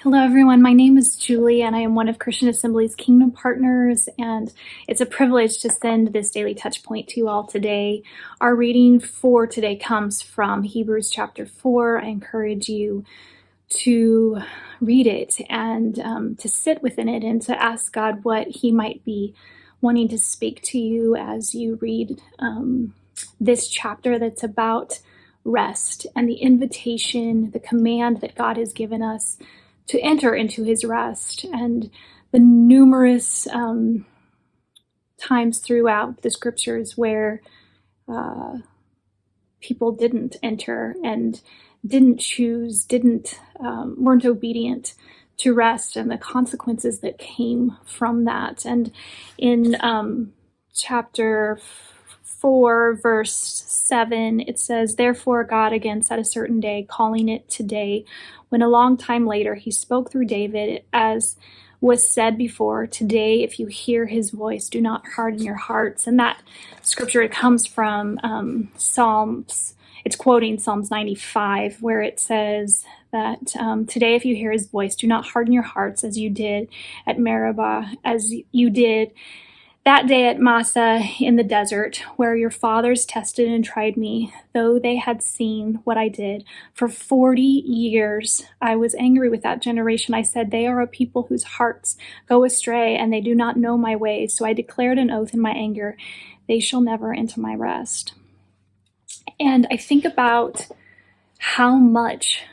Hello, everyone. My name is Julie, and I am one of Christian Assembly's Kingdom Partners, and it's a privilege to send this daily touch point to you all today. Our reading for today comes from Hebrews chapter 4. I encourage you to read it and to sit within it and to ask God what He might be wanting to speak to you as you read this chapter that's about rest and the invitation, the command that God has given us to enter into His rest, and the numerous times throughout the scriptures where people didn't enter and didn't choose, weren't obedient to rest, and the consequences that came from that. And in chapter 4, verse 7, it says, "Therefore God again set a certain day, calling it today, when a long time later he spoke through David, as was said before, today if you hear his voice, do not harden your hearts." And that scripture, it comes from Psalms. It's quoting Psalms 95, where it says that today if you hear his voice, do not harden your hearts as you did at Meribah, as you did that day at Massa in the desert, where your fathers tested and tried me, though they had seen what I did. For 40 years I was angry with that generation. I said, they are a people whose hearts go astray, and they do not know my ways. So I declared an oath in my anger, they shall never enter my rest. And I think about how much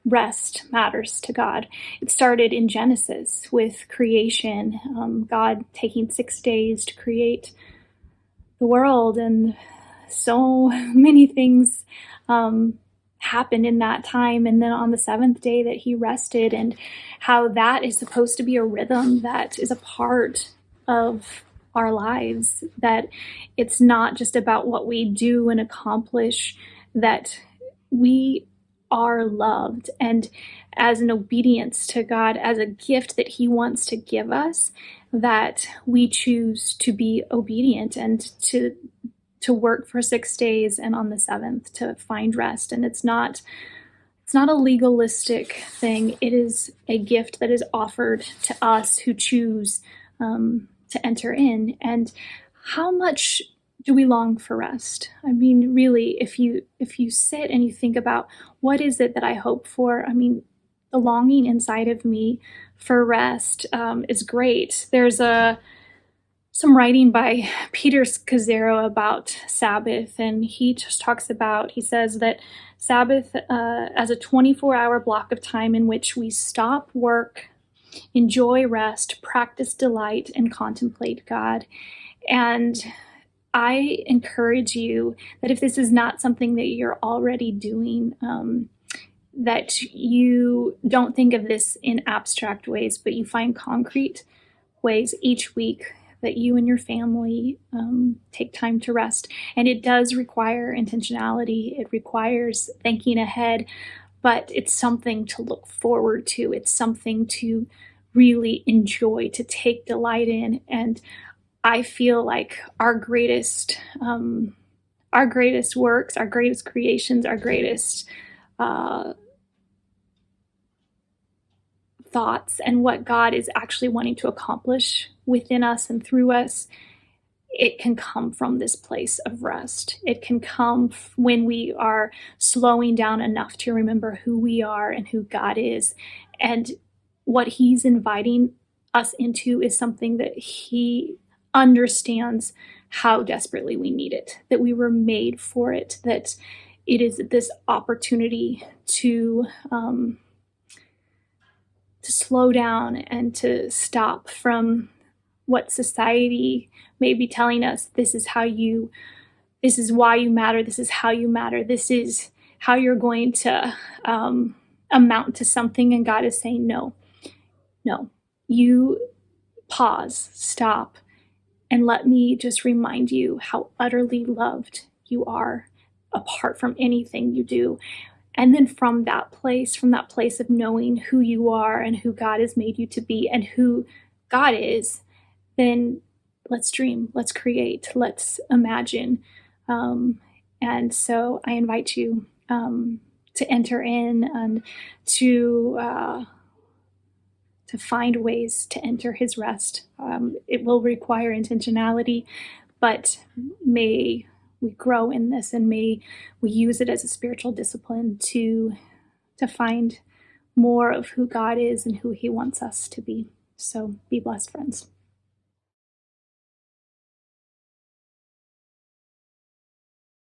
rest matters to God. It started in Genesis with creation, God taking 6 days to create the world, and so many things happened in that time. And then on the seventh day that he rested, and how that is supposed to be a rhythm that is a part of our lives, that it's not just about what we do and accomplish, that we are loved, and as an obedience to God, as a gift that he wants to give us, that we choose to be obedient and to work for 6 days, and on the seventh to find rest. And it's not a legalistic thing. It is a gift that is offered to us who choose to enter in. And how much do we long for rest? I mean, really, if you sit and you think about what is it that I hope for, I mean, the longing inside of me for rest is great. There's some writing by Peter Scazzero about Sabbath, and he just talks about, he says that Sabbath as a 24-hour block of time in which we stop work, enjoy rest, practice delight, and contemplate God. And I encourage you that if this is not something that you're already doing, that you don't think of this in abstract ways, but you find concrete ways each week that you and your family take time to rest. And it does require intentionality. It requires thinking ahead, but it's something to look forward to. It's something to really enjoy, to take delight in. And I feel like our greatest works, our greatest creations, our greatest thoughts, and what God is actually wanting to accomplish within us and through us, it can come from this place of rest. It can come when we are slowing down enough to remember who we are and who God is. And what he's inviting us into is something that he understands how desperately we need it, that we were made for it, that it is this opportunity to slow down and to stop from what society may be telling us. This is why you matter, this is how you matter, this is how you're going to amount to something. And God is saying, no, you pause, stop, and let me just remind you how utterly loved you are apart from anything you do. And then from that place of knowing who you are and who God has made you to be and who God is, then let's dream, let's create, let's imagine. And so I invite you to enter in and to find ways to enter his rest. It will require intentionality, but may we grow in this, and may we use it as a spiritual discipline to find more of who God is and who he wants us to be. So be blessed, friends.